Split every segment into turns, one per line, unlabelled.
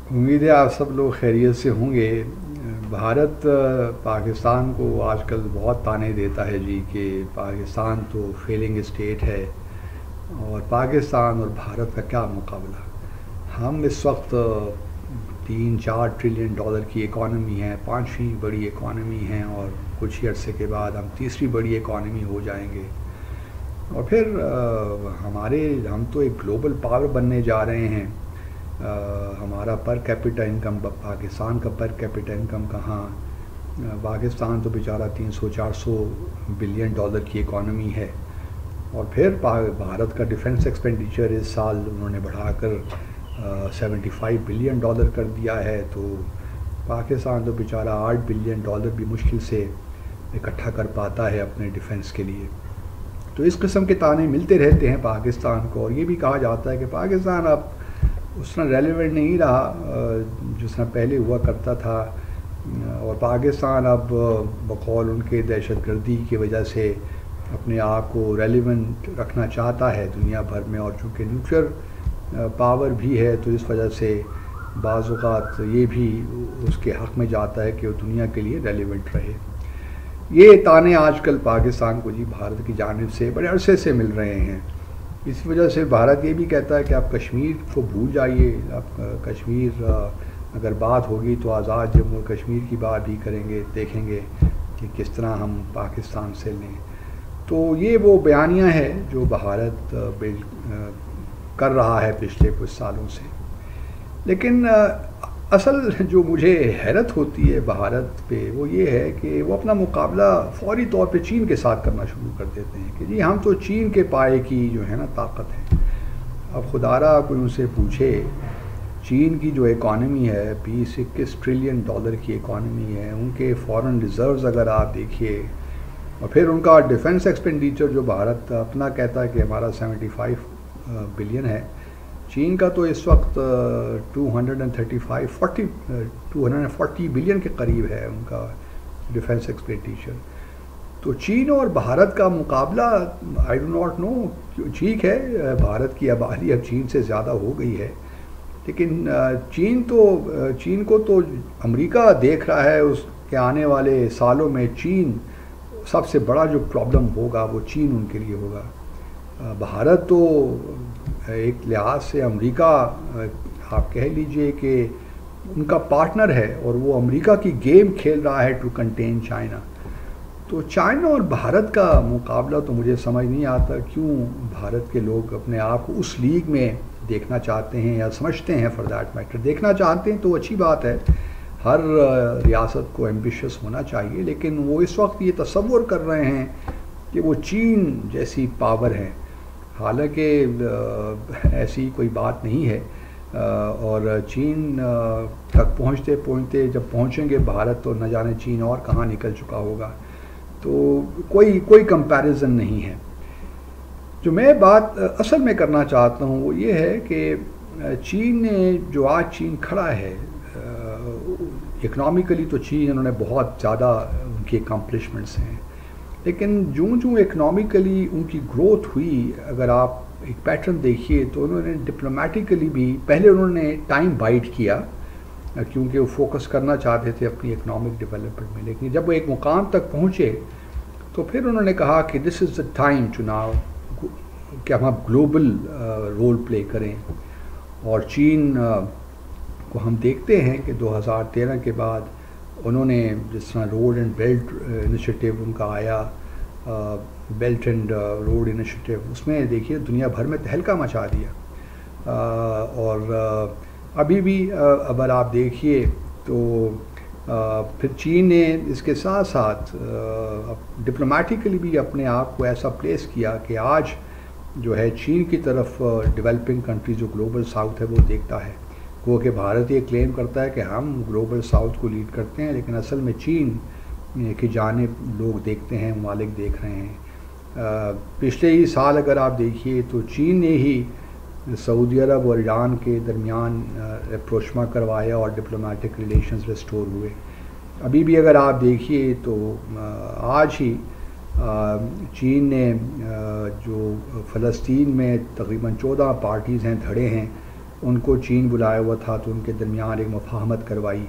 उम्मीद है आप सब लोग खैरियत से होंगे। भारत पाकिस्तान को आजकल बहुत ताने देता है जी कि पाकिस्तान तो फेलिंग स्टेट है और पाकिस्तान और भारत का क्या मुकाबला। हम इस वक्त 3-4 ट्रिलियन डॉलर की इकॉनमी है, पांचवी बड़ी इकॉनमी है और कुछ ही अरसे के बाद हम तीसरी बड़ी इकॉनमी हो जाएंगे। और फिर हम तो एक ग्लोबल पावर बनने जा रहे हैं। हमारा पर कैपिटा इनकम, पाकिस्तान का पर कैपिटा इनकम कहाँ। पाकिस्तान तो बेचारा 300-400 बिलियन डॉलर की इकॉनमी है। और फिर भारत का डिफेंस एक्सपेंडिचर इस साल उन्होंने बढ़ाकर 75 बिलियन डॉलर कर दिया है। तो पाकिस्तान तो बेचारा 8 बिलियन डॉलर भी मुश्किल से इकट्ठा कर पाता है अपने डिफेंस के लिए। तो इस किस्म के ताने मिलते रहते हैं पाकिस्तान को। और ये भी कहा जाता है कि पाकिस्तान अब उतना रेलेवेंट नहीं रहा जिस तरह पहले हुआ करता था। और पाकिस्तान अब बकौल उनके दहशतगर्दी की वजह से अपने आप को रेलेवेंट रखना चाहता है दुनिया भर में। और चूँकि न्यूक्लियर पावर भी है तो इस वजह से बाज़ औक़ात ये भी उसके हक़ में जाता है कि वो दुनिया के लिए रेलेवेंट रहे। ये ताने आजकल पाकिस्तान को जी भारत की जानिब से बड़े अरसे से मिल रहे हैं। इस वजह से भारत ये भी कहता है कि आप कश्मीर को भूल जाइए। आप कश्मीर अगर बात होगी तो आज़ाद जम्मू कश्मीर की बात भी करेंगे, देखेंगे कि किस तरह हम पाकिस्तान से लें। तो ये वो बयानियाँ हैं जो भारत कर रहा है पिछले कुछ सालों से। लेकिन असल जो मुझे हैरत होती है भारत पे वो ये है कि वो अपना मुकाबला फौरी तौर पे चीन के साथ करना शुरू कर देते हैं कि जी हम तो चीन के पाए की जो है ना ताकत है। अब खुदारा कोई उनसे पूछे, चीन की जो इकॉनमी है 20-21 ट्रिलियन डॉलर की इकॉनमी है, उनके फॉरेन रिजर्व्स अगर आप देखिए और फिर उनका डिफेंस एक्सपेंडिचर जो भारत अपना कहता है कि हमारा 75 बिलियन है, चीन का तो इस वक्त 240 बिलियन के करीब है उनका डिफेंस एक्सपेंडिचर। तो चीन और भारत का मुकाबला आई डू नॉट नो। ठीक है, भारत की आबादी अब चीन से ज़्यादा हो गई है, लेकिन चीन को तो अमेरिका देख रहा है। उसके आने वाले सालों में चीन सबसे बड़ा जो प्रॉब्लम होगा वो चीन उनके लिए होगा। भारत तो एक लिहाज से अमेरिका आप कह लीजिए कि उनका पार्टनर है और वो अमेरिका की गेम खेल रहा है टू कंटेन चाइना। तो चाइना और भारत का मुकाबला तो मुझे समझ नहीं आता क्यों भारत के लोग अपने आप को उस लीग में देखना चाहते हैं या समझते हैं। फॉर दैट मैटर देखना चाहते हैं तो अच्छी बात है, हर रियासत को एम्बिशियस होना चाहिए। लेकिन वो इस वक्त ये तसव्वुर कर रहे हैं कि वो चीन जैसी पावर है, हालांकि ऐसी कोई बात नहीं है। और चीन तक पहुँचते पहुँचते जब पहुँचेंगे भारत तो न जाने चीन और कहाँ निकल चुका होगा। तो कोई कंपैरिजन नहीं है। जो मैं बात असल में करना चाहता हूँ वो ये है कि चीन ने जो आज चीन खड़ा है इकनॉमिकली, तो चीन उन्होंने बहुत ज़्यादा उनकी अकम्पलिशमेंट्स हैं। लेकिन जो इकनॉमिकली उनकी ग्रोथ हुई, अगर आप एक पैटर्न देखिए तो उन्होंने डिप्लोमेटिकली भी पहले उन्होंने टाइम बाइट किया क्योंकि वो फोकस करना चाहते थे अपनी इकनॉमिक डेवलपमेंट में। लेकिन जब वो एक मुकाम तक पहुँचे तो फिर उन्होंने कहा कि this is the time to now कि हम ग्लोबल रोल प्ले करें। और चीन को हम देखते हैं कि 2013 के बाद उन्होंने जिस तरह रोड एंड बेल्ट इनिशिएटिव उनका आया, बेल्ट एंड रोड इनिशिएटिव, उसमें देखिए दुनिया भर में तहलका मचा दिया। और अभी भी अगर आप देखिए तो फिर चीन ने इसके साथ साथ डिप्लोमेटिकली भी अपने आप को ऐसा प्लेस किया कि आज जो है चीन की तरफ डेवलपिंग कंट्री जो ग्लोबल साउथ है वो देखता है। वो कि भारत ये क्लेम करता है कि हम ग्लोबल साउथ को लीड करते हैं, लेकिन असल में चीन की जानिब लोग देखते हैं, ममालिक देख रहे हैं। पिछले ही साल अगर आप देखिए तो चीन ने ही सऊदी अरब और ईरान के दरमियान अप्रोचमा करवाया और डिप्लोमेटिक रिलेशंस रिस्टोर हुए। अभी भी अगर आप देखिए तो आज ही चीन ने जो फ़लस्तीन में तकरीबन 14 पार्टीज़ हैं, धड़े हैं, उनको चीन बुलाया हुआ था, तो उनके दरमियान एक मुफाहमत करवाई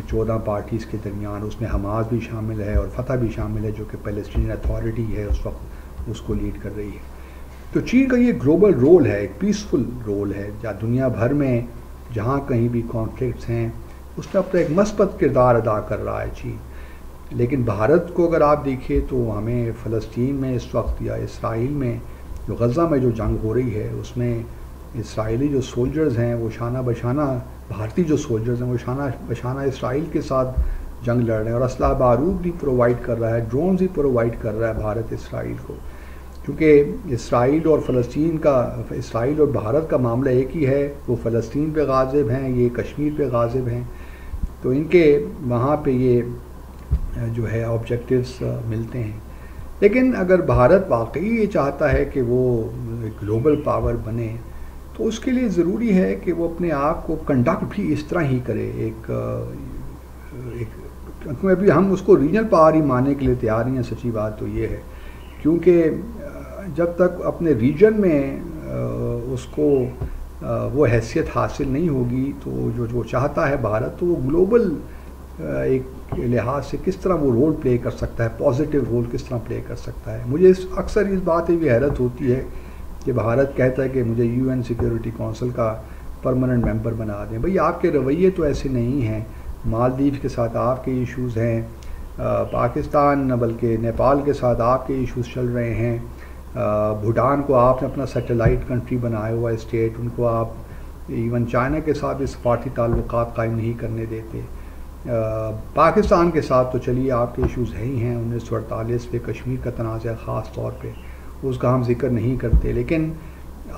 14 पार्टीज़ के दरमियान। उसमें हमास भी शामिल है और फतह भी शामिल है, जो कि पैलेस्टीनियन अथॉरिटी है उस वक्त, उसको लीड कर रही है। तो चीन का ये ग्लोबल रोल है, एक पीसफुल रोल है, जहाँ दुनिया भर में जहाँ कहीं भी कॉन्फ्लिक्ट्स हैं उसमें अपना एक मस्बत किरदार अदा कर रहा है चीन। लेकिन भारत को अगर आप देखिए तो हमें फ़लस्तीन में इस वक्त या इसराइल में, जो गज़ा में जो जंग हो रही है, उसमें इसराइली जो सोल्जर्स हैं वो शाना बशाना, भारतीय जो सोल्जर्स हैं वो शाना बशाना इसराइल के साथ जंग लड़ रहे हैं, और असला बारूद भी प्रोवाइड कर रहा है, ड्रोन भी प्रोवाइड कर रहा है भारत इसराइल को। क्योंकि इसराइल और फ़लस्तीन का, इसराइल और भारत का मामला एक ही है, वो फ़लस्तीन पे गाज़िब हैं, ये कश्मीर पे गाज़िब हैं, तो इनके वहाँ पे ये जो है ऑब्जेक्टिव्स मिलते हैं। लेकिन अगर भारत वाकई ये चाहता है कि वो ग्लोबल पावर बने, तो उसके लिए ज़रूरी है कि वो अपने आप को कंडक्ट भी इस तरह ही करे, क्योंकि अभी हम उसको रीजनल पावर ही मानने के लिए तैयार नहीं है। सच्ची बात तो ये है, क्योंकि जब तक अपने रीजन में उसको वो हैसियत हासिल नहीं होगी, तो जो चाहता है भारत, तो वो ग्लोबल एक लिहाज से किस तरह वो रोल प्ले कर सकता है, पॉजिटिव रोल किस तरह प्ले कर सकता है। मुझे अक्सर इस बात की भी हैरत होती है कि भारत कहता है कि मुझे UN सिक्योरिटी काउंसिल का परमानेंट मेंबर बना दें। भाई आपके रवैये तो ऐसे नहीं हैं। मालदीव के साथ आपके इश्यूज़ हैं, पाकिस्तान बल्कि नेपाल के साथ आपके इश्यूज़ चल रहे हैं, भूटान को आपने अपना सैटेलाइट कंट्री बनाया हुआ स्टेट, उनको आप इवन चाइना के साथ भी सफारती ताल्लुकात कायम नहीं करने देते। पाकिस्तान के साथ तो चलिए आपके इश्यूज़ है ही हैं, 1948 पे कश्मीर का तनाज़ा ख़ास तौर पे, उसका हम जिक्र नहीं करते। लेकिन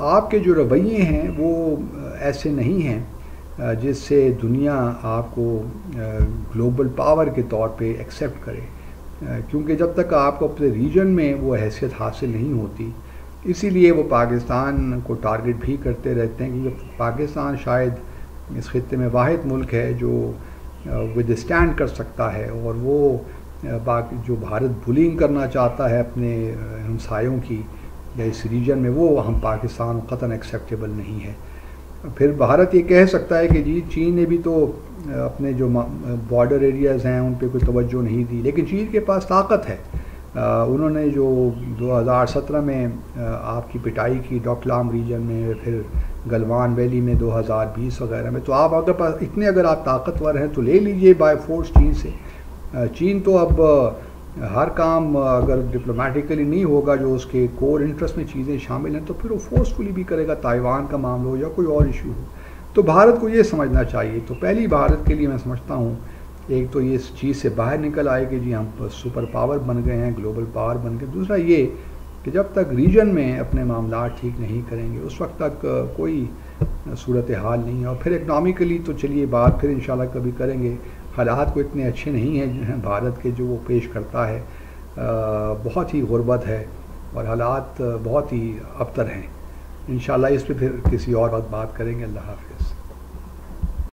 आपके जो रवैये हैं वो ऐसे नहीं हैं जिससे दुनिया आपको ग्लोबल पावर के तौर पे एक्सेप्ट करे, क्योंकि जब तक आपको अपने रीजन में वो हैसियत हासिल नहीं होती, इसीलिए वो पाकिस्तान को टारगेट भी करते रहते हैं, क्योंकि पाकिस्तान शायद इस खित्ते में वाहिद मुल्क है जो विदस्टैंड कर सकता है, और वो बाकी जो भारत बुलिंग करना चाहता है अपने हमसायों की या इस रीजन में, वो हम पाकिस्तान क़तन एक्सेप्टेबल नहीं है। फिर भारत ये कह सकता है कि जी चीन ने भी तो अपने जो बॉर्डर एरियाज़ हैं उन पे कोई तवज्जो नहीं दी, लेकिन चीन के पास ताकत है। उन्होंने जो 2017 में आपकी पिटाई की डोकलाम रीजन में, फिर गलवान वैली में 2020 वगैरह में, तो आप अगर पास इतने अगर आप ताकतवर हैं तो ले लीजिए बाय फोर्स चीन से। चीन तो अब हर काम अगर डिप्लोमेटिकली नहीं होगा, जो उसके कोर इंटरेस्ट में चीज़ें शामिल हैं, तो फिर वो फोर्सफुली भी करेगा, ताइवान का मामला हो या कोई और इशू हो। तो भारत को ये समझना चाहिए। तो पहली भारत के लिए मैं समझता हूँ, एक तो ये इस चीज़ से बाहर निकल आए कि जी हम सुपर पावर बन गए हैं, ग्लोबल पावर बन गए। दूसरा ये कि जब तक रीजन में अपने मामला ठीक नहीं करेंगे, उस वक्त तक कोई सूरत हाल नहीं है। और फिर इकनॉमिकली तो चलिए बात फिर इंशाल्लाह कभी करेंगे। हालात को इतने अच्छे नहीं हैं भारत के जो वो पेश करता है, बहुत ही गुर्बत है और हालात बहुत ही अबतर हैं। इंशाल्लाह इस पे फिर किसी और वक्त बात करेंगे। अल्लाह हाफ़िज़।